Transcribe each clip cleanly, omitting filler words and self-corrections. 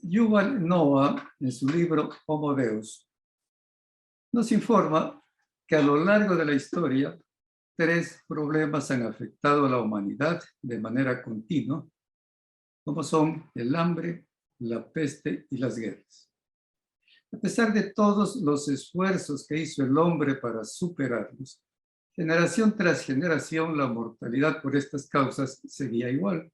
Yuval Noah, en su libro Homo Deus, nos informa que a lo largo de la historia, 3 problemas han afectado a la humanidad de manera continua, como son el hambre, la peste y las guerras. A pesar de todos los esfuerzos que hizo el hombre para superarlos, generación tras generación la mortalidad por estas causas seguía igual,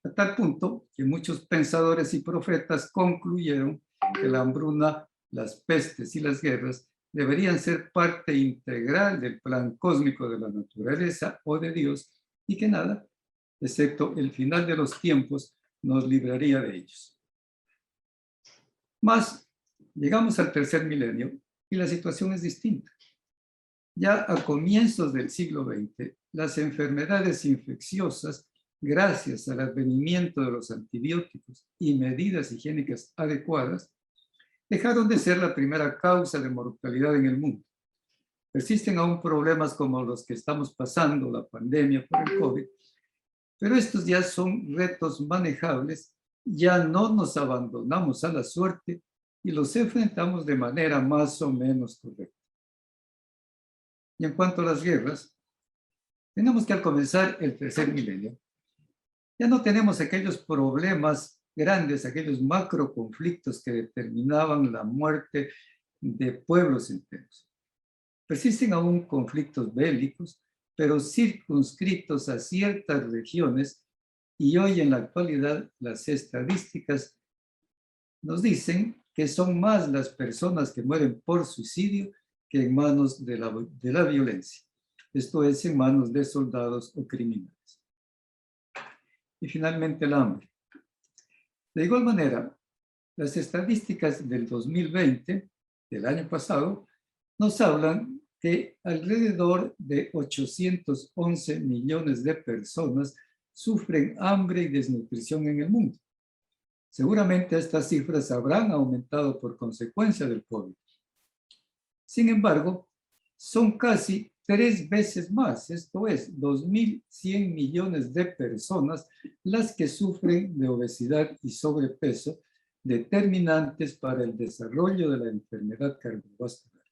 a tal punto que muchos pensadores y profetas concluyeron que la hambruna, las pestes y las guerras deberían ser parte integral del plan cósmico de la naturaleza o de Dios y que nada, excepto el final de los tiempos, nos libraría de ellos. Mas, llegamos al tercer milenio y la situación es distinta. Ya a comienzos del siglo XX, las enfermedades infecciosas, gracias al advenimiento de los antibióticos y medidas higiénicas adecuadas, dejaron de ser la primera causa de mortalidad en el mundo. Persisten aún problemas como los que estamos pasando, la pandemia por el COVID, pero estos ya son retos manejables, ya no nos abandonamos a la suerte y los enfrentamos de manera más o menos correcta. Y en cuanto a las guerras, tenemos que al comenzar el tercer milenio, ya no tenemos aquellos problemas grandes, aquellos macro conflictos que determinaban la muerte de pueblos enteros. Persisten aún conflictos bélicos, pero circunscritos a ciertas regiones, y hoy en la actualidad las estadísticas nos dicen que son más las personas que mueren por suicidio que en manos de la violencia. Esto es, en manos de soldados o criminales. Y finalmente el hambre. De igual manera, las estadísticas del 2020, del año pasado, nos hablan que alrededor de 811 millones de personas sufren hambre y desnutrición en el mundo. Seguramente estas cifras habrán aumentado por consecuencia del COVID. Sin embargo, son casi 3 veces más, esto es, 2.100 millones de personas las que sufren de obesidad y sobrepeso, determinantes para el desarrollo de la enfermedad cardiovascular.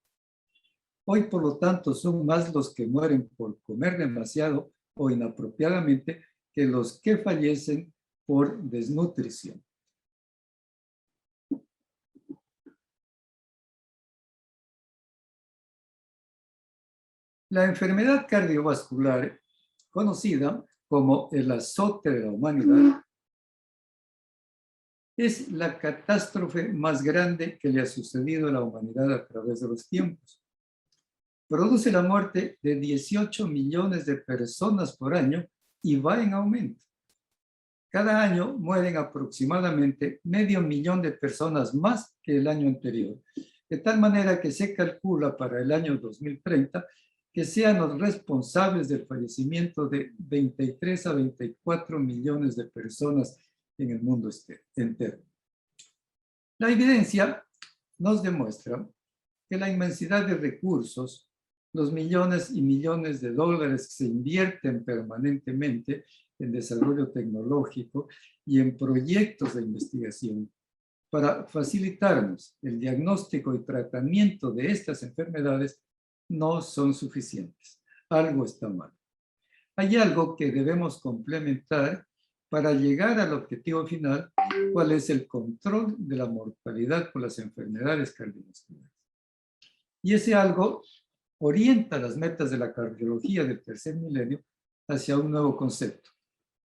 Hoy, por lo tanto, son más los que mueren por comer demasiado o inapropiadamente que los que fallecen por desnutrición. La enfermedad cardiovascular, conocida como el azote de la humanidad, es la catástrofe más grande que le ha sucedido a la humanidad a través de los tiempos. Produce la muerte de 18 millones de personas por año y va en aumento. Cada año mueren aproximadamente 500.000 de personas más que el año anterior, de tal manera que se calcula para el año 2030 que sean los responsables del fallecimiento de 23 a 24 millones de personas en el mundo entero. La evidencia nos demuestra que la inmensidad de recursos, los millones y millones de dólares que se invierten permanentemente en desarrollo tecnológico y en proyectos de investigación para facilitarnos el diagnóstico y tratamiento de estas enfermedades no son suficientes. Algo está mal. Hay algo que debemos complementar para llegar al objetivo final, cuál es el control de la mortalidad por las enfermedades cardiovasculares. Y ese algo orienta las metas de la cardiología del tercer milenio hacia un nuevo concepto: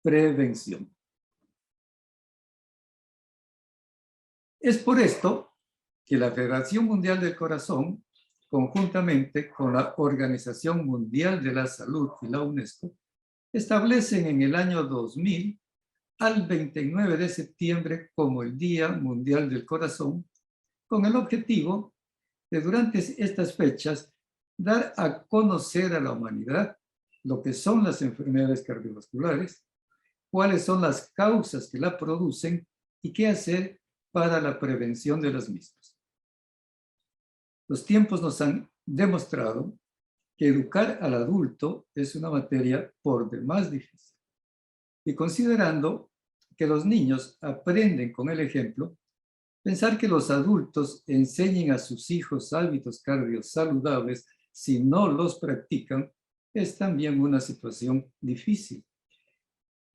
prevención. Es por esto que la Federación Mundial del Corazón, conjuntamente con la Organización Mundial de la Salud y la UNESCO, establecen en el año 2000 al 29 de septiembre como el Día Mundial del Corazón, con el objetivo de durante estas fechas dar a conocer a la humanidad lo que son las enfermedades cardiovasculares, cuáles son las causas que la producen y qué hacer para la prevención de las mismas. Los tiempos nos han demostrado que educar al adulto es una materia por demás difícil. Y considerando que los niños aprenden con el ejemplo, Pensar que los adultos enseñen a sus hijos hábitos cardiosaludables si no los practican es también una situación difícil.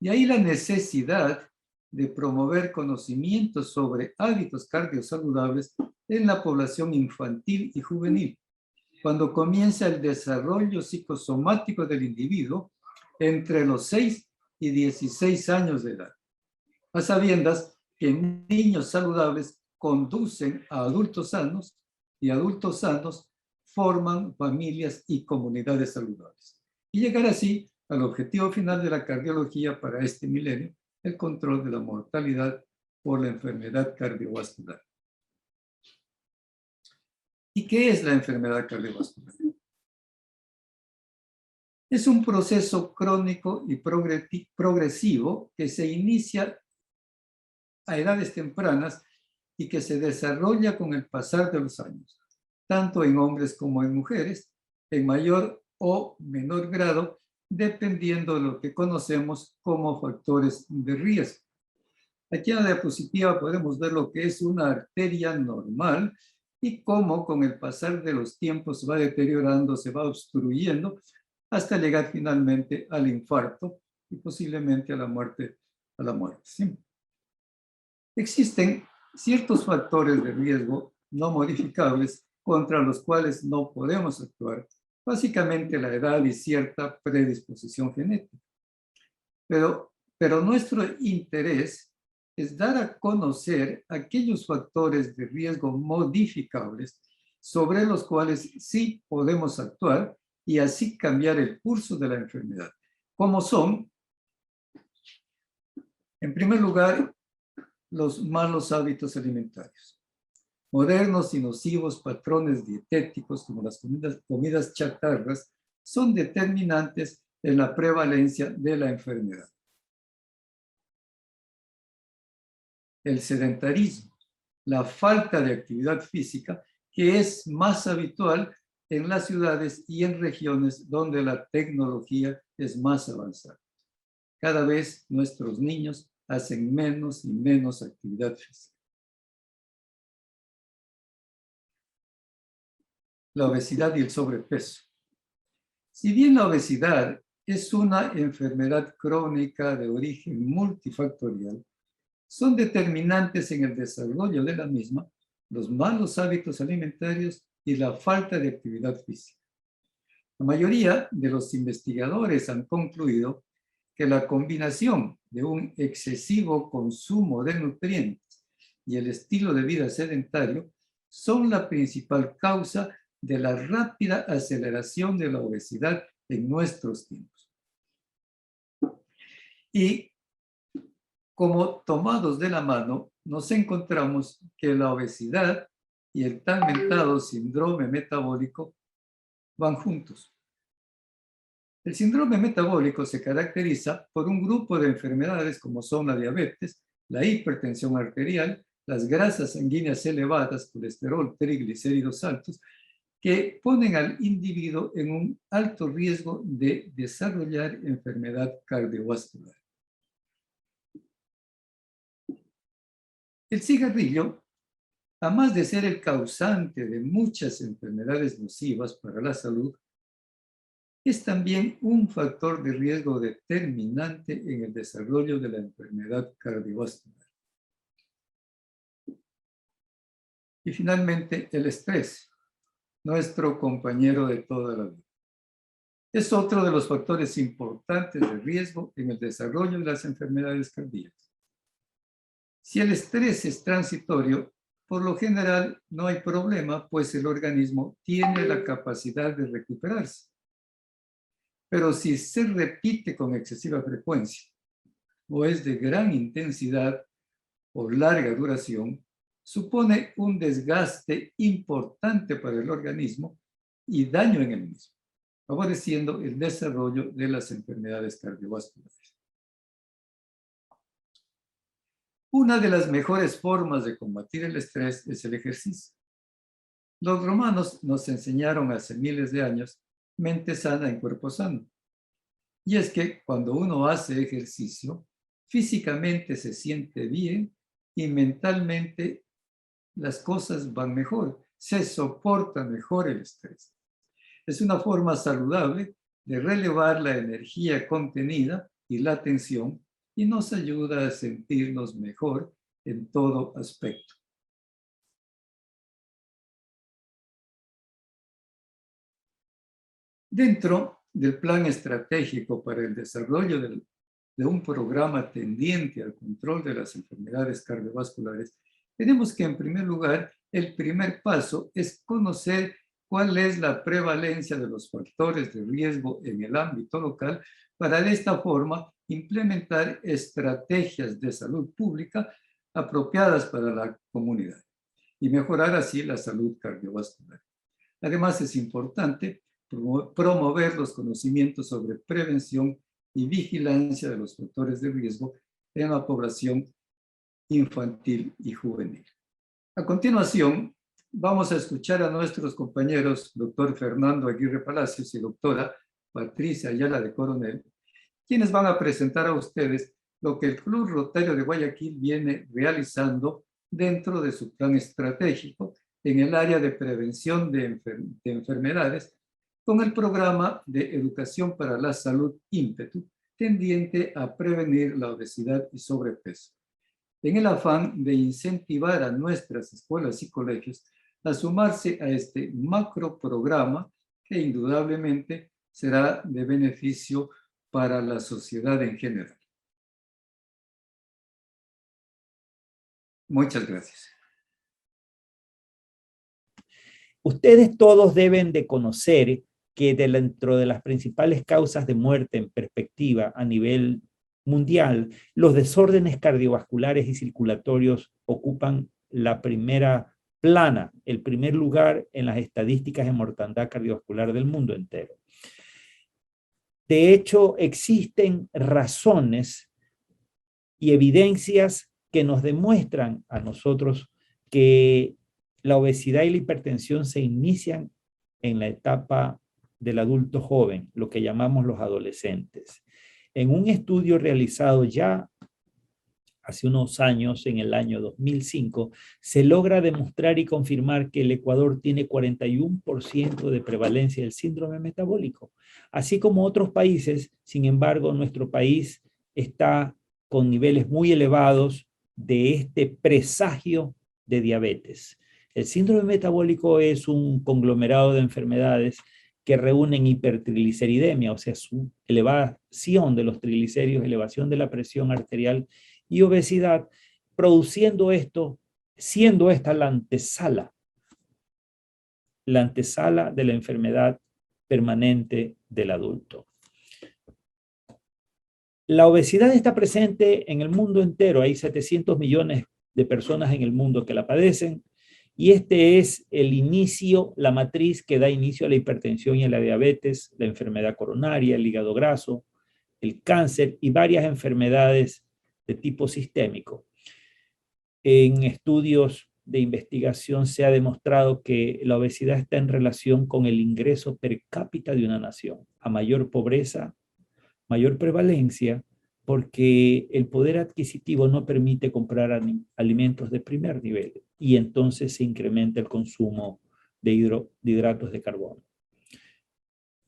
Y ahí la necesidad de promover conocimientos sobre hábitos cardiosaludables en la población infantil y juvenil, cuando comienza el desarrollo psicosomático del individuo entre los 6 y 16 años de edad, a sabiendas que niños saludables conducen a adultos sanos y adultos sanos forman familias y comunidades saludables. Y llegar así al objetivo final de la cardiología para este milenio, el control de la mortalidad por la enfermedad cardiovascular. ¿Y qué es la enfermedad cardiovascular? Es un proceso crónico y progresivo que se inicia a edades tempranas y que se desarrolla con el pasar de los años, tanto en hombres como en mujeres, en mayor o menor grado, dependiendo de lo que conocemos como factores de riesgo. Aquí en la diapositiva podemos ver lo que es una arteria normal y cómo con el pasar de los tiempos se va deteriorando, se va obstruyendo, hasta llegar finalmente al infarto y posiblemente a la muerte. ¿Sí? Existen ciertos factores de riesgo no modificables contra los cuales no podemos actuar, básicamente la edad y cierta predisposición genética. Pero nuestro interés es dar a conocer aquellos factores de riesgo modificables sobre los cuales sí podemos actuar y así cambiar el curso de la enfermedad, como son, en primer lugar, los malos hábitos alimentarios. Modernos y nocivos patrones dietéticos como las comidas chatarras son determinantes en la prevalencia de la enfermedad. El sedentarismo, la falta de actividad física, que es más habitual en las ciudades y en regiones donde la tecnología es más avanzada. Cada vez nuestros niños hacen menos y menos actividad física. La obesidad y el sobrepeso. Si bien la obesidad es una enfermedad crónica de origen multifactorial, son determinantes en el desarrollo de la misma los malos hábitos alimentarios y la falta de actividad física. La mayoría de los investigadores han concluido que la combinación de un excesivo consumo de nutrientes y el estilo de vida sedentario son la principal causa de la rápida aceleración de la obesidad en nuestros tiempos. Y como tomados de la mano, nos encontramos que la obesidad y el tan mentado síndrome metabólico van juntos. El síndrome metabólico se caracteriza por un grupo de enfermedades como son la diabetes, la hipertensión arterial, las grasas sanguíneas elevadas, colesterol, triglicéridos altos, que ponen al individuo en un alto riesgo de desarrollar enfermedad cardiovascular. El cigarrillo, además de ser el causante de muchas enfermedades nocivas para la salud, es también un factor de riesgo determinante en el desarrollo de la enfermedad cardiovascular. Y finalmente, el estrés, nuestro compañero de toda la vida. Es otro de los factores importantes de riesgo en el desarrollo de las enfermedades cardíacas. Si el estrés es transitorio, por lo general no hay problema, pues el organismo tiene la capacidad de recuperarse. Pero si se repite con excesiva frecuencia o es de gran intensidad o larga duración, supone un desgaste importante para el organismo y daño en el mismo, favoreciendo el desarrollo de las enfermedades cardiovasculares. Una de las mejores formas de combatir el estrés es el ejercicio. Los romanos nos enseñaron hace miles de años mente sana en cuerpo sano. Y es que cuando uno hace ejercicio, físicamente se siente bien y mentalmente las cosas van mejor, se soporta mejor el estrés. Es una forma saludable de relevar la energía contenida y la tensión y nos ayuda a sentirnos mejor en todo aspecto. Dentro del plan estratégico para el desarrollo de un programa tendiente al control de las enfermedades cardiovasculares, tenemos que, en primer lugar, el primer paso es conocer cuál es la prevalencia de los factores de riesgo en el ámbito local para de esta forma implementar estrategias de salud pública apropiadas para la comunidad y mejorar así la salud cardiovascular. Además, es importante promover los conocimientos sobre prevención y vigilancia de los factores de riesgo en la población infantil y juvenil. A continuación, vamos a escuchar a nuestros compañeros, doctor Fernando Aguirre Palacios y doctora Patricia Ayala de Coronel, quienes van a presentar a ustedes lo que el Club Rotario de Guayaquil viene realizando dentro de su plan estratégico en el área de prevención de enfermedades con el programa de Educación para la Salud ímpetu, tendiente a prevenir la obesidad y sobrepeso, en el afán de incentivar a nuestras escuelas y colegios a sumarse a este macro programa que indudablemente será de beneficio para la sociedad en general. Muchas gracias. Ustedes todos deben de conocer que dentro de las principales causas de muerte en perspectiva a nivel mundial, los desórdenes cardiovasculares y circulatorios ocupan la primera plana, el primer lugar en las estadísticas de mortandad cardiovascular del mundo entero. De hecho, existen razones y evidencias que nos demuestran a nosotros que la obesidad y la hipertensión se inician en la etapa del adulto joven, lo que llamamos los adolescentes. En un estudio realizado ya hace unos años, en el año 2005, se logra demostrar y confirmar que el Ecuador tiene 41% de prevalencia del síndrome metabólico. Así como otros países, sin embargo, nuestro país está con niveles muy elevados de este presagio de diabetes. El síndrome metabólico es un conglomerado de enfermedades que reúnen hipertrigliceridemia, o sea, su elevación de los triglicéridos, elevación de la presión arterial y obesidad, produciendo esto, siendo esta la antesala de la enfermedad permanente del adulto. La obesidad está presente en el mundo entero, hay 700 millones de personas en el mundo que la padecen, y este es el inicio, la matriz que da inicio a la hipertensión y a la diabetes, la enfermedad coronaria, el hígado graso, el cáncer y varias enfermedades de tipo sistémico. En estudios de investigación se ha demostrado que la obesidad está en relación con el ingreso per cápita de una nación. A mayor pobreza, mayor prevalencia, porque el poder adquisitivo no permite comprar alimentos de primer nivel y entonces se incrementa el consumo de hidratos de carbono.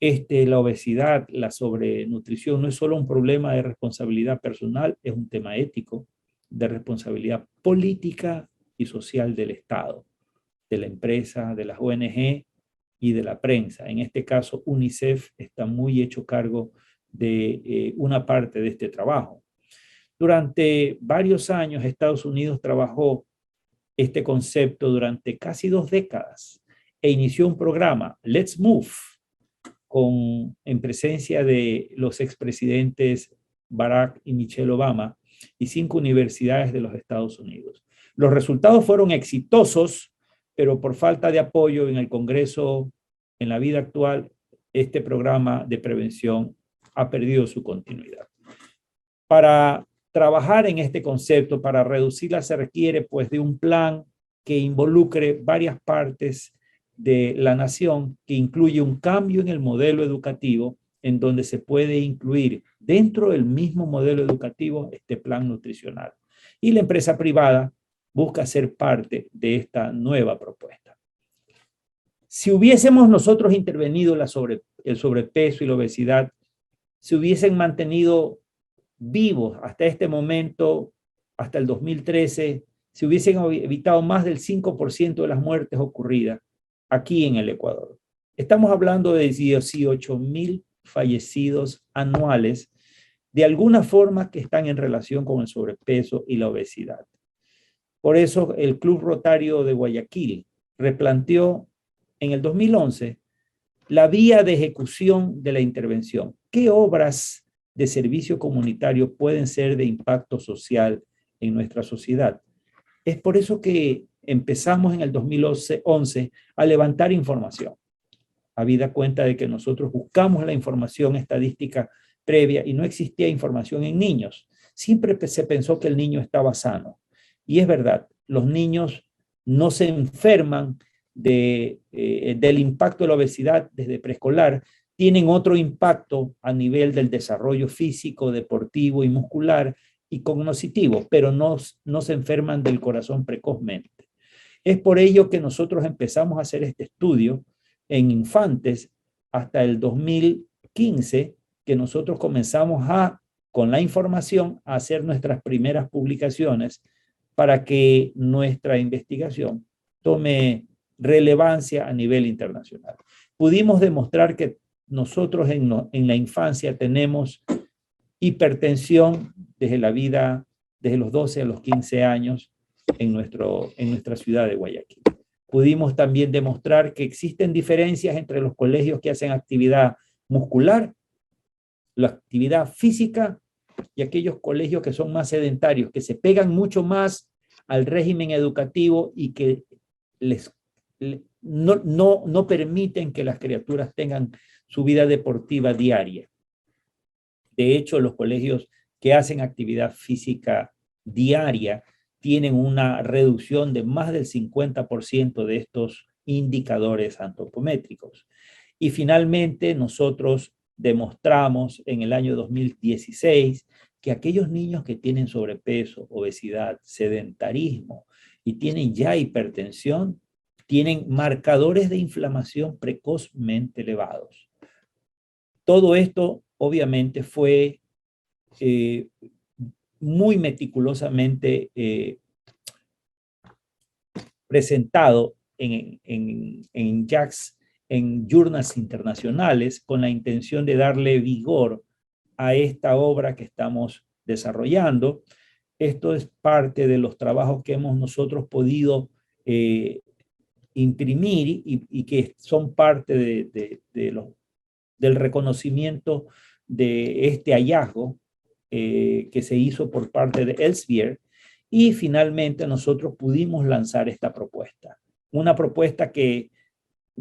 La obesidad, la sobrenutrición no es solo un problema de responsabilidad personal, es un tema ético, de responsabilidad política y social del Estado, de la empresa, de las ONG y de la prensa. En este caso, UNICEF está muy hecho cargo de una parte de este trabajo. Durante varios años, Estados Unidos trabajó este concepto durante casi 2 décadas e inició un programa, Let's Move, en presencia de los expresidentes Barack y Michelle Obama y 5 universidades de los Estados Unidos. Los resultados fueron exitosos, pero por falta de apoyo en el Congreso, en la vida actual, este programa de prevención ha perdido su continuidad. Para trabajar en este concepto, para reducirla, se requiere pues de un plan que involucre varias partes de la nación, que incluye un cambio en el modelo educativo, en donde se puede incluir dentro del mismo modelo educativo este plan nutricional. Y la empresa privada busca ser parte de esta nueva propuesta. Si hubiésemos nosotros intervenido el sobrepeso y la obesidad, se hubiesen mantenido vivos hasta este momento, hasta el 2013, se hubiesen evitado más del 5% de las muertes ocurridas aquí en el Ecuador. Estamos hablando de 18,000 fallecidos anuales, de alguna forma que están en relación con el sobrepeso y la obesidad. Por eso el Club Rotario de Guayaquil replanteó en el 2011 la vía de ejecución de la intervención. ¿Qué obras de servicio comunitario pueden ser de impacto social en nuestra sociedad? Es por eso que empezamos en el 2011 a levantar información, habida cuenta de que nosotros buscamos la información estadística previa y no existía información en niños. Siempre se pensó que el niño estaba sano. Y es verdad, los niños no se enferman del impacto de la obesidad desde preescolar, tienen otro impacto a nivel del desarrollo físico, deportivo y muscular y cognitivo, pero no se enferman del corazón precozmente. Es por ello que nosotros empezamos a hacer este estudio en infantes hasta el 2015, que nosotros comenzamos con la información, a hacer nuestras primeras publicaciones para que nuestra investigación tome relevancia a nivel internacional. Pudimos demostrar que nosotros en la infancia tenemos hipertensión desde la vida, desde los 12 a los 15 años en nuestra ciudad de Guayaquil. Pudimos también demostrar que existen diferencias entre los colegios que hacen actividad muscular, la actividad física, y aquellos colegios que son más sedentarios, que se pegan mucho más al régimen educativo y que no permiten que las criaturas tengan su vida deportiva diaria. De hecho, los colegios que hacen actividad física diaria tienen una reducción de más del 50% de estos indicadores antropométricos. Y finalmente, nosotros demostramos en el año 2016 que aquellos niños que tienen sobrepeso, obesidad, sedentarismo y tienen ya hipertensión, tienen marcadores de inflamación precozmente elevados. Todo esto, obviamente, fue muy meticulosamente presentado en JACS, en journals internacionales, con la intención de darle vigor a esta obra que estamos desarrollando. Esto es parte de los trabajos que hemos nosotros podido imprimir y que son parte del reconocimiento de este hallazgo que se hizo por parte de Elsevier, y finalmente nosotros pudimos lanzar esta propuesta. Una propuesta que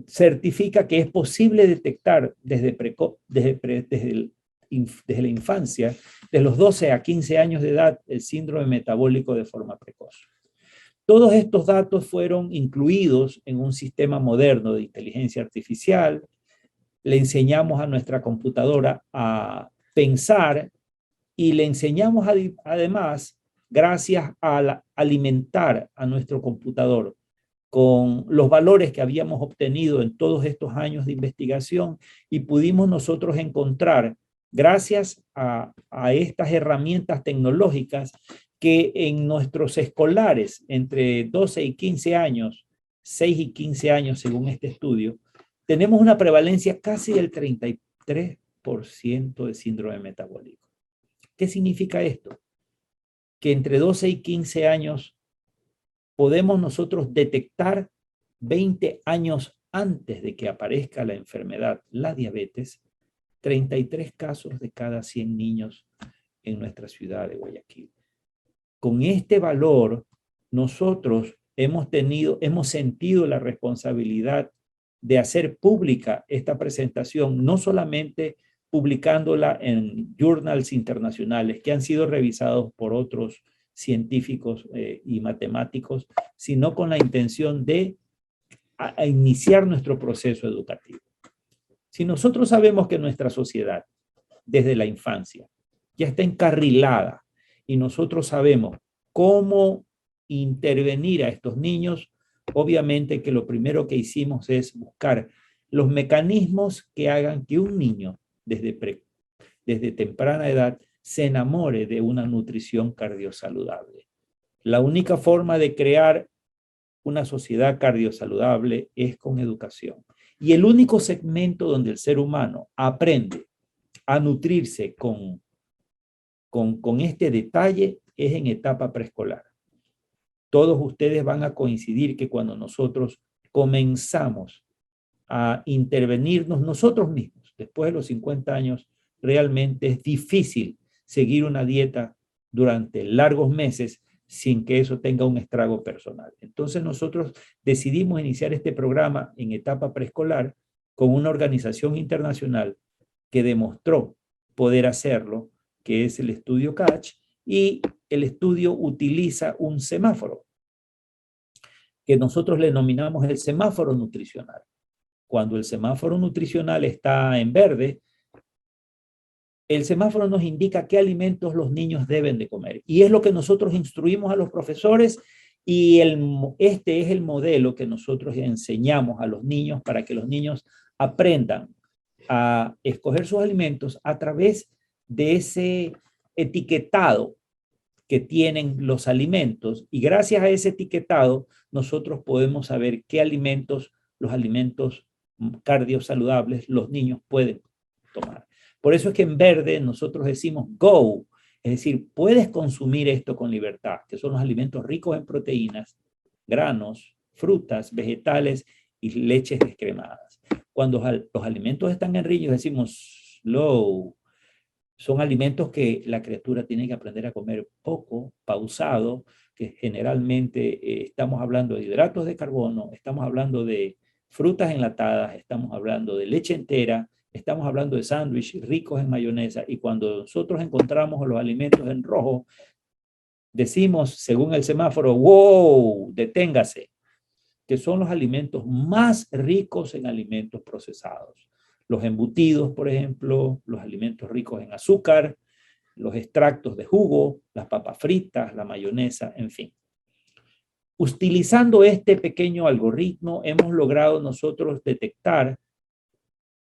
certifica que es posible detectar desde la infancia, de los 12 a 15 años de edad, el síndrome metabólico de forma precoz. Todos estos datos fueron incluidos en un sistema moderno de inteligencia artificial. Le enseñamos a nuestra computadora a pensar y le enseñamos además, gracias a alimentar a nuestro computador con los valores que habíamos obtenido en todos estos años de investigación, y pudimos nosotros encontrar, gracias a estas herramientas tecnológicas, que en nuestros escolares entre 12 y 15 años, 6 y 15 años según este estudio, tenemos una prevalencia casi del 33% de síndrome metabólico. ¿Qué significa esto? Que entre 12 y 15 años podemos nosotros detectar 20 años antes de que aparezca la enfermedad, la diabetes, 33 casos de cada 100 niños en nuestra ciudad de Guayaquil. Con este valor, nosotros hemos sentido la responsabilidad de hacer pública esta presentación, no solamente publicándola en journals internacionales que han sido revisados por otros científicos y matemáticos, sino con la intención de iniciar nuestro proceso educativo. Si nosotros sabemos que nuestra sociedad, desde la infancia, ya está encarrilada, y nosotros sabemos cómo intervenir a estos niños, obviamente que lo primero que hicimos es buscar los mecanismos que hagan que un niño desde temprana edad se enamore de una nutrición cardiosaludable. La única forma de crear una sociedad cardiosaludable es con educación. Y el único segmento donde el ser humano aprende a nutrirse con este detalle es en etapa preescolar. Todos ustedes van a coincidir que cuando nosotros comenzamos a intervenirnos nosotros mismos, después de los 50 años, realmente es difícil seguir una dieta durante largos meses sin que eso tenga un estrago personal. Entonces nosotros decidimos iniciar este programa en etapa preescolar con una organización internacional que demostró poder hacerlo, que es el estudio Catch, y el estudio utiliza un semáforo que nosotros le denominamos el semáforo nutricional. Cuando el semáforo nutricional está en verde, el semáforo nos indica qué alimentos los niños deben de comer. Y es lo que nosotros instruimos a los profesores y este es el modelo que nosotros enseñamos a los niños para que los niños aprendan a escoger sus alimentos a través de ese etiquetado que tienen los alimentos. Y gracias a ese etiquetado, nosotros podemos saber qué alimentos, los alimentos cardiosaludables, los niños pueden tomar. Por eso es que en verde nosotros decimos go, es decir, puedes consumir esto con libertad, que son los alimentos ricos en proteínas, granos, frutas, vegetales y leches descremadas. Cuando los alimentos están en ríos decimos slow, son alimentos que la criatura tiene que aprender a comer poco, pausado, que generalmente estamos hablando de hidratos de carbono, estamos hablando de frutas enlatadas, estamos hablando de leche entera, estamos hablando de sándwiches ricos en mayonesa, y cuando nosotros encontramos los alimentos en rojo, decimos, según el semáforo, wow, deténgase, que son los alimentos más ricos en alimentos procesados. Los embutidos, por ejemplo, los alimentos ricos en azúcar, los extractos de jugo, las papas fritas, la mayonesa, en fin. Utilizando este pequeño algoritmo, hemos logrado nosotros detectar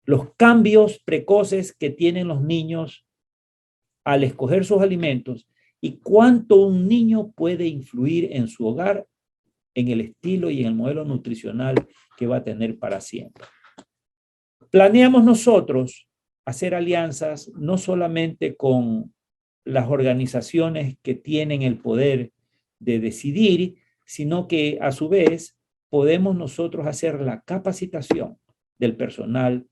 los cambios precoces que tienen los niños al escoger sus alimentos y cuánto un niño puede influir en su hogar, en el estilo y en el modelo nutricional que va a tener para siempre. Planeamos nosotros hacer alianzas no solamente con las organizaciones que tienen el poder de decidir, sino que a su vez podemos nosotros hacer la capacitación del personal,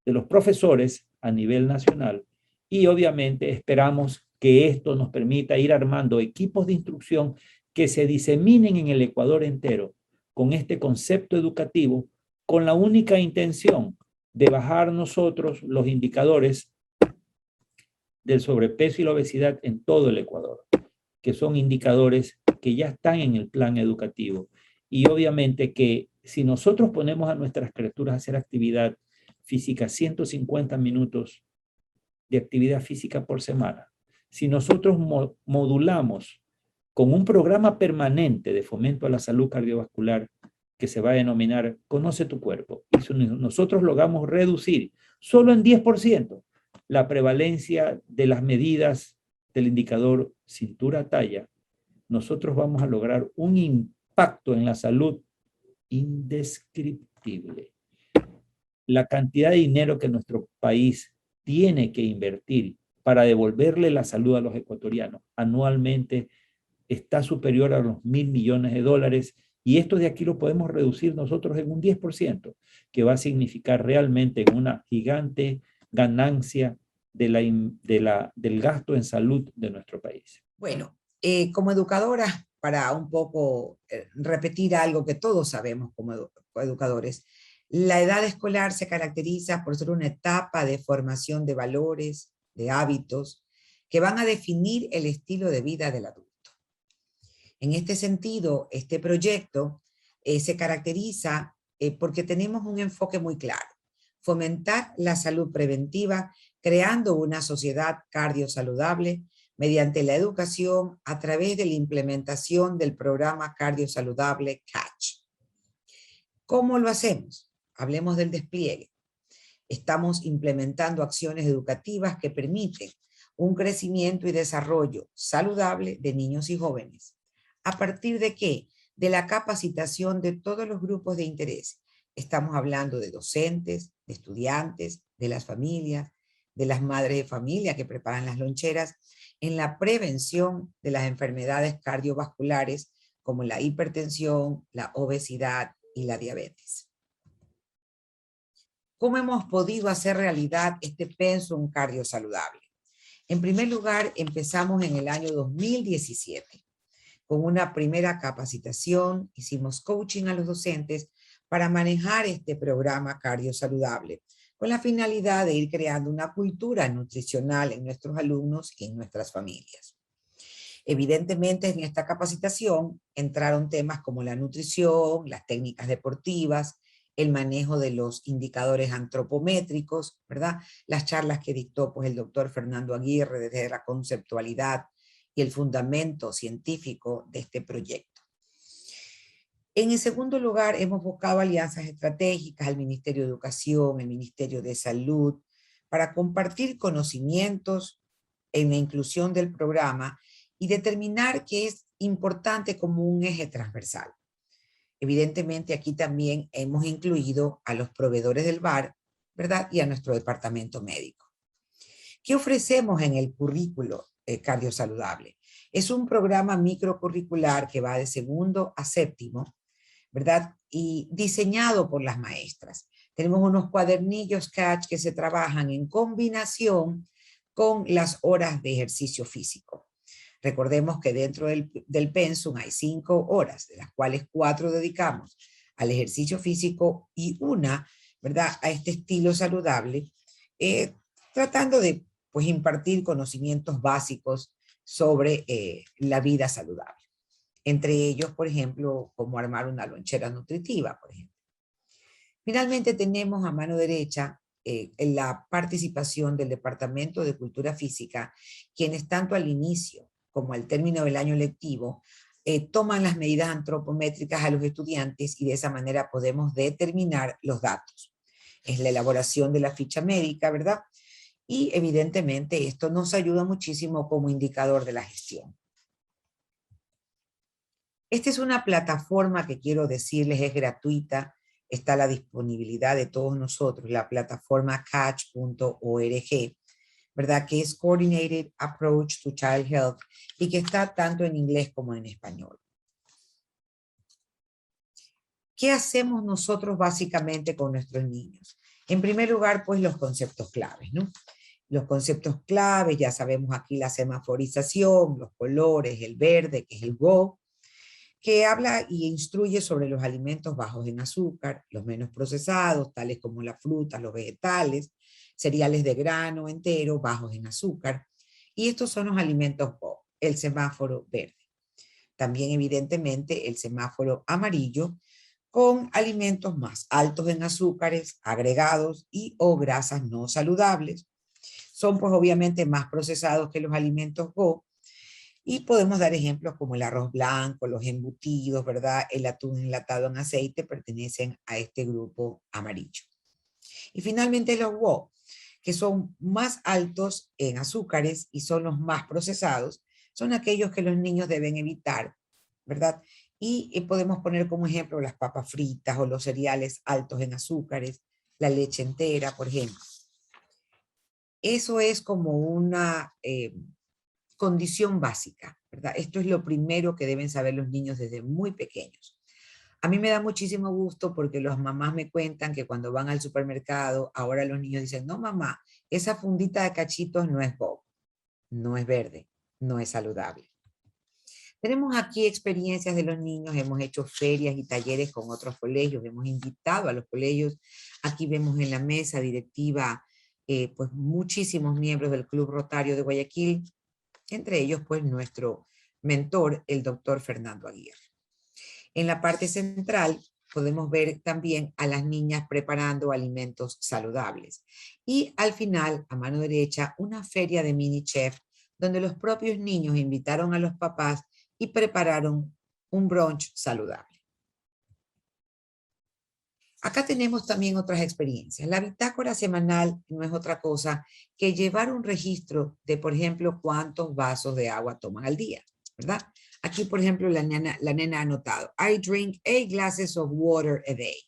de los profesores a nivel nacional, y obviamente esperamos que esto nos permita ir armando equipos de instrucción que se diseminen en el Ecuador entero con este concepto educativo, con la única intención de bajar nosotros los indicadores del sobrepeso y la obesidad en todo el Ecuador, que son indicadores que ya están en el plan educativo. Y obviamente que si nosotros ponemos a nuestras criaturas a hacer actividad física, 150 minutos de actividad física por semana, si nosotros modulamos con un programa permanente de fomento a la salud cardiovascular que se va a denominar Conoce tu Cuerpo, y si nosotros logramos reducir solo en 10% la prevalencia de las medidas del indicador cintura-talla, nosotros vamos a lograr un impacto en la salud indescriptible. La cantidad de dinero que nuestro país tiene que invertir para devolverle la salud a los ecuatorianos anualmente está superior a los $1.000 millones, y esto de aquí lo podemos reducir nosotros en un 10%, que va a significar realmente una gigante ganancia del gasto en salud de nuestro país. Bueno, como educadora, para un poco repetir algo que todos sabemos como educadores, la edad escolar se caracteriza por ser una etapa de formación de valores, de hábitos, que van a definir el estilo de vida del adulto. En este sentido, este proyecto se caracteriza porque tenemos un enfoque muy claro: fomentar la salud preventiva, creando una sociedad cardiosaludable mediante la educación a través de la implementación del programa cardiosaludable CATCH. ¿Cómo lo hacemos? Hablemos del despliegue. Estamos implementando acciones educativas que permiten un crecimiento y desarrollo saludable de niños y jóvenes. ¿A partir de qué? De la capacitación de todos los grupos de interés. Estamos hablando de docentes, de estudiantes, de las familias, de las madres de familia que preparan las loncheras, en la prevención de las enfermedades cardiovasculares como la hipertensión, la obesidad y la diabetes. ¿Cómo hemos podido hacer realidad este pensum cardiosaludable? En primer lugar, empezamos en el año 2017 con una primera capacitación, hicimos coaching a los docentes para manejar este programa cardiosaludable, con la finalidad de ir creando una cultura nutricional en nuestros alumnos y en nuestras familias. Evidentemente, en esta capacitación entraron temas como la nutrición, las técnicas deportivas, el manejo de los indicadores antropométricos, ¿verdad? Las charlas que dictó pues, el doctor Fernando Aguirre desde la conceptualidad y el fundamento científico de este proyecto. En el segundo lugar, hemos buscado alianzas estratégicas al Ministerio de Educación, el Ministerio de Salud, para compartir conocimientos en la inclusión del programa y determinar que es importante como un eje transversal. Evidentemente, aquí también hemos incluido a los proveedores del VAR, ¿verdad? Y a nuestro departamento médico. ¿Qué ofrecemos en el currículo cardiosaludable? Es un programa microcurricular que va de segundo a séptimo, ¿verdad? Y diseñado por las maestras. Tenemos unos cuadernillos CATCH que se trabajan en combinación con las horas de ejercicio físico. Recordemos que dentro del pensum hay 5 horas, de las cuales 4 dedicamos al ejercicio físico y una, ¿verdad?, a este estilo saludable, tratando de pues, impartir conocimientos básicos sobre la vida saludable. Entre ellos, por ejemplo, cómo armar una lonchera nutritiva, por ejemplo. Finalmente tenemos a mano derecha la participación del Departamento de Cultura Física, quienes tanto al inicio como al término del año lectivo toman las medidas antropométricas a los estudiantes y de esa manera podemos determinar los datos. Es la elaboración de la ficha médica, ¿verdad? Y evidentemente esto nos ayuda muchísimo como indicador de la gestión. Esta es una plataforma que quiero decirles es gratuita, está a la disponibilidad de todos nosotros, la plataforma catch.org, ¿verdad? Que es Coordinated Approach to Child Health y que está tanto en inglés como en español. ¿Qué hacemos nosotros básicamente con nuestros niños? En primer lugar, pues los conceptos claves, ¿no? Los conceptos claves, ya sabemos aquí la semaforización, los colores, el verde, que es el GO, que habla y instruye sobre los alimentos bajos en azúcar, los menos procesados, tales como las frutas, los vegetales, cereales de grano entero, bajos en azúcar. Y estos son los alimentos GO, el semáforo verde. También, evidentemente, el semáforo amarillo, con alimentos más altos en azúcares, agregados y o grasas no saludables. Son, pues, obviamente más procesados que los alimentos GO. Y podemos dar ejemplos como el arroz blanco, los embutidos, ¿verdad? El atún enlatado en aceite pertenecen a este grupo amarillo. Y finalmente los WO, que son más altos en azúcares y son los más procesados, son aquellos que los niños deben evitar, ¿verdad? Y podemos poner como ejemplo las papas fritas o los cereales altos en azúcares, la leche entera, por ejemplo. Eso es como una condición básica, ¿verdad? Esto es lo primero que deben saber los niños desde muy pequeños. A mí me da muchísimo gusto porque las mamás me cuentan que cuando van al supermercado, ahora los niños dicen, no mamá, esa fundita de cachitos no es GO, no es verde, no es saludable. Tenemos aquí experiencias de los niños, hemos hecho ferias y talleres con otros colegios, hemos invitado a los colegios. Aquí vemos en la mesa directiva pues muchísimos miembros del Club Rotario de Guayaquil, entre ellos pues nuestro mentor, el doctor Fernando Aguirre. En la parte central podemos ver también a las niñas preparando alimentos saludables. Y al final, a mano derecha, una feria de mini chef donde los propios niños invitaron a los papás y prepararon un brunch saludable. Acá tenemos también otras experiencias. La bitácora semanal no es otra cosa que llevar un registro de, por ejemplo, cuántos vasos de agua toman al día, ¿verdad? Aquí, por ejemplo, la nena ha anotado, I drink 8 glasses of water a day.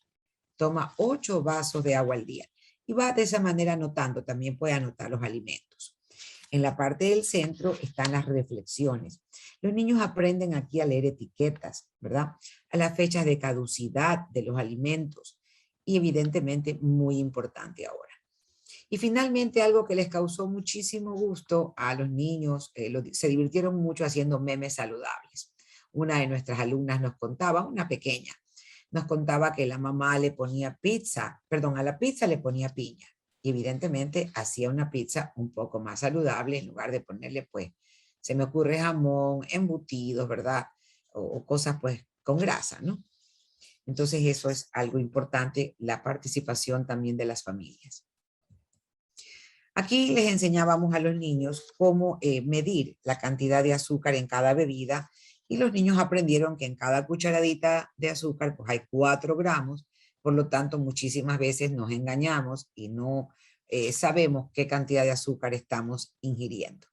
Toma 8 vasos de agua al día. Y va de esa manera anotando, también puede anotar los alimentos. En la parte del centro están las reflexiones. Los niños aprenden aquí a leer etiquetas, ¿verdad? A las fechas de caducidad de los alimentos. Y evidentemente muy importante ahora. Y finalmente algo que les causó muchísimo gusto a los niños, se divirtieron mucho haciendo memes saludables. Una de nuestras alumnas nos contaba, una pequeña, nos contaba que la mamá le ponía a la pizza le ponía piña. Y evidentemente hacía una pizza un poco más saludable en lugar de ponerle, pues, se me ocurre jamón, embutidos, ¿verdad? O cosas, pues, con grasa, ¿no? Entonces eso es algo importante, la participación también de las familias. Aquí les enseñábamos a los niños cómo medir la cantidad de azúcar en cada bebida y los niños aprendieron que en cada cucharadita de azúcar pues hay 4 gramos, por lo tanto muchísimas veces nos engañamos y no sabemos qué cantidad de azúcar estamos ingiriendo.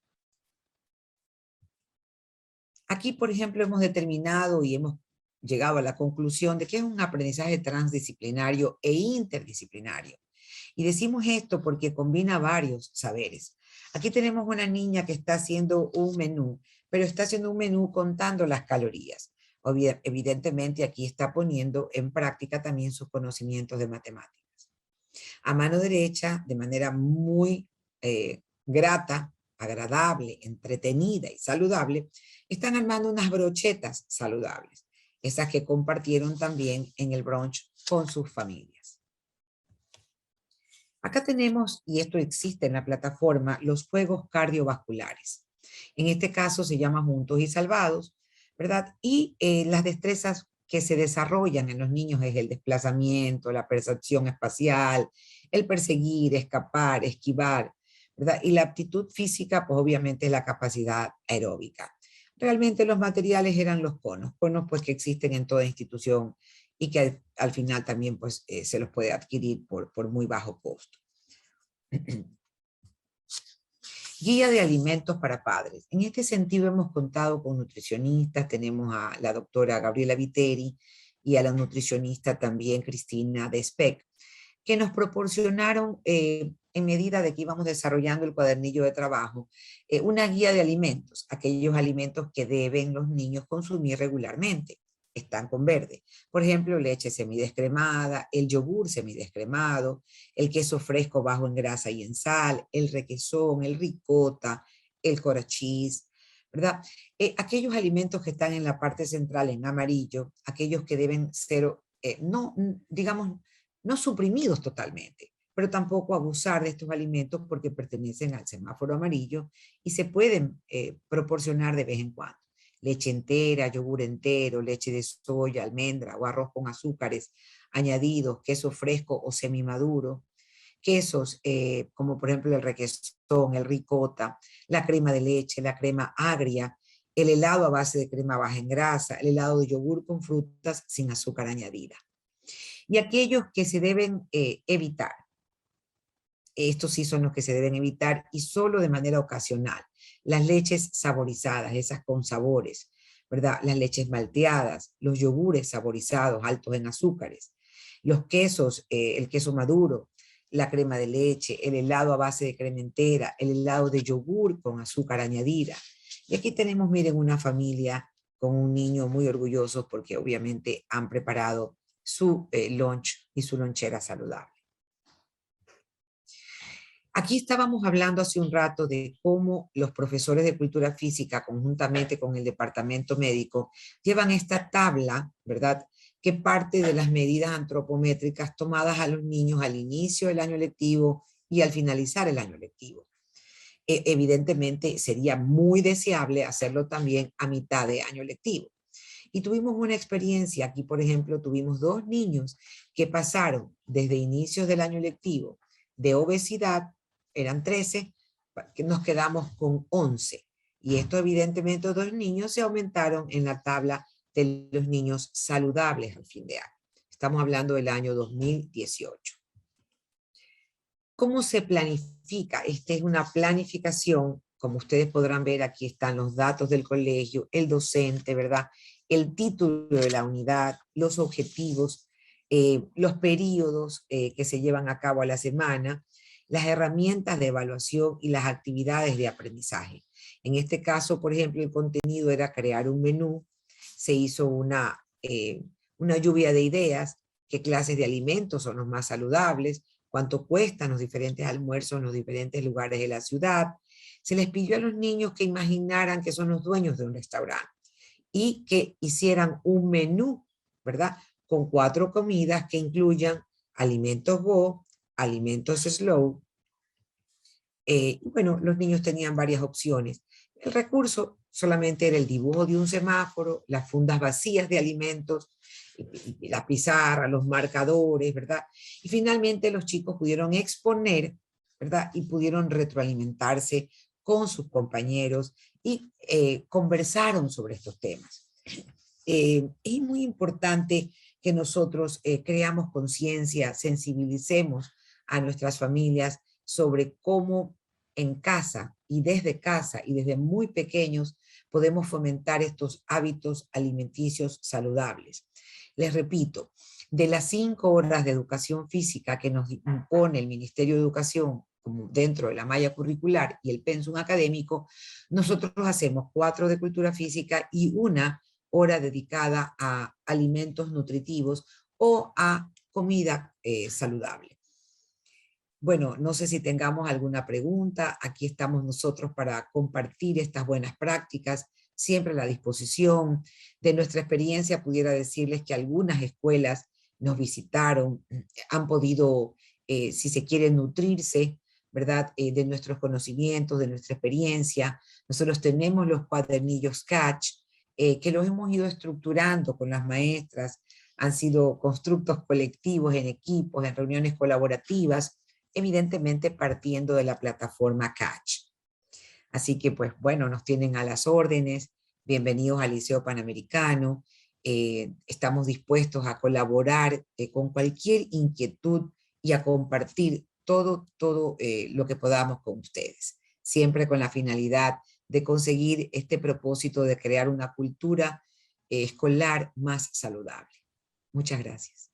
Aquí, por ejemplo, hemos determinado y hemos llegado a la conclusión de que es un aprendizaje transdisciplinario e interdisciplinario. Y decimos esto porque combina varios saberes. Aquí tenemos una niña que está haciendo un menú, pero está haciendo un menú contando las calorías. Evidentemente aquí está poniendo en práctica también sus conocimientos de matemáticas. A mano derecha, de manera muy grata, agradable, entretenida y saludable, están armando unas brochetas saludables, esas que compartieron también en el brunch con sus familias. Acá tenemos, y esto existe en la plataforma, los juegos cardiovasculares. En este caso se llama Juntos y Salvados, ¿verdad? Y las destrezas que se desarrollan en los niños es el desplazamiento, la percepción espacial, el perseguir, escapar, esquivar, ¿verdad? Y la aptitud física, pues obviamente es la capacidad aeróbica. Realmente los materiales eran los conos pues que existen en toda institución y que al final también pues se los puede adquirir por muy bajo costo. Guía de alimentos para padres. En este sentido hemos contado con nutricionistas, tenemos a la doctora Gabriela Viteri y a la nutricionista también Cristina Despec, que nos proporcionaron, en medida de que íbamos desarrollando el cuadernillo de trabajo, una guía de alimentos, aquellos alimentos que deben los niños consumir regularmente. Están con verde. Por ejemplo, leche semidescremada, el yogur semidescremado, el queso fresco bajo en grasa y en sal, el requesón, el ricota, el cottage cheese, ¿verdad? Aquellos alimentos que están en la parte central en amarillo, aquellos que deben ser, no suprimidos totalmente, pero tampoco abusar de estos alimentos porque pertenecen al semáforo amarillo y se pueden proporcionar de vez en cuando. Leche entera, yogur entero, leche de soya, almendra o arroz con azúcares añadidos, queso fresco o semimaduro, quesos como por ejemplo el requesón, el ricota, la crema de leche, la crema agria, el helado a base de crema baja en grasa, el helado de yogur con frutas sin azúcar añadida. Y aquellos que se deben evitar. Estos sí son los que se deben evitar y solo de manera ocasional. Las leches saborizadas, esas con sabores, ¿verdad? Las leches malteadas, los yogures saborizados, altos en azúcares, los quesos, el queso maduro, la crema de leche, el helado a base de crema entera, el helado de yogur con azúcar añadida. Y aquí tenemos, miren, una familia con un niño muy orgulloso porque obviamente han preparado su lunch y su lonchera saludable. Aquí estábamos hablando hace un rato de cómo los profesores de cultura física, conjuntamente con el departamento médico, llevan esta tabla, ¿verdad?, que parte de las medidas antropométricas tomadas a los niños al inicio del año lectivo y al finalizar el año lectivo. Evidentemente sería muy deseable hacerlo también a mitad de año lectivo. Y tuvimos una experiencia, aquí por ejemplo tuvimos 2 niños que pasaron desde inicios del año lectivo de obesidad, eran 13, que nos quedamos con 11. Y esto evidentemente los niños se aumentaron en la tabla de los niños saludables al fin de año. Estamos hablando del año 2018. ¿Cómo se planifica? Esta es una planificación, como ustedes podrán ver, aquí están los datos del colegio, el docente, ¿verdad? El título de la unidad, los objetivos, los periodos que se llevan a cabo a la semana, las herramientas de evaluación y las actividades de aprendizaje. En este caso, por ejemplo, el contenido era crear un menú, se hizo una lluvia de ideas, qué clases de alimentos son los más saludables, cuánto cuestan los diferentes almuerzos en los diferentes lugares de la ciudad. Se les pidió a los niños que imaginaran que son los dueños de un restaurante y que hicieran un menú, ¿verdad? Con 4 comidas que incluyan alimentos go, alimentos slow. Y bueno, los niños tenían varias opciones. El recurso solamente era el dibujo de un semáforo, las fundas vacías de alimentos, la pizarra, los marcadores, ¿verdad? Y finalmente los chicos pudieron exponer, ¿verdad? Y pudieron retroalimentarse con sus compañeros y conversaron sobre estos temas. Es muy importante que nosotros creamos conciencia, sensibilicemos a nuestras familias sobre cómo en casa y desde muy pequeños podemos fomentar estos hábitos alimenticios saludables. Les repito, de las 5 horas de educación física que nos impone el Ministerio de Educación como dentro de la malla curricular y el pensum académico, nosotros hacemos 4 de cultura física y 1 hora dedicada a alimentos nutritivos o a comida saludable. Bueno, no sé si tengamos alguna pregunta. Aquí estamos nosotros para compartir estas buenas prácticas, siempre a la disposición. De nuestra experiencia pudiera decirles que algunas escuelas nos visitaron, han podido, si se quiere, nutrirse, ¿verdad? De nuestros conocimientos, de nuestra experiencia. Nosotros tenemos los cuadernillos Catch, que los hemos ido estructurando con las maestras. Han sido constructos colectivos, en equipos, en reuniones colaborativas, evidentemente partiendo de la plataforma Catch. Así que, pues bueno, nos tienen a las órdenes. Bienvenidos al Liceo Panamericano. Estamos dispuestos a colaborar con cualquier inquietud y a compartir todo lo que podamos con ustedes. Siempre con la finalidad de conseguir este propósito de crear una cultura escolar más saludable. Muchas gracias.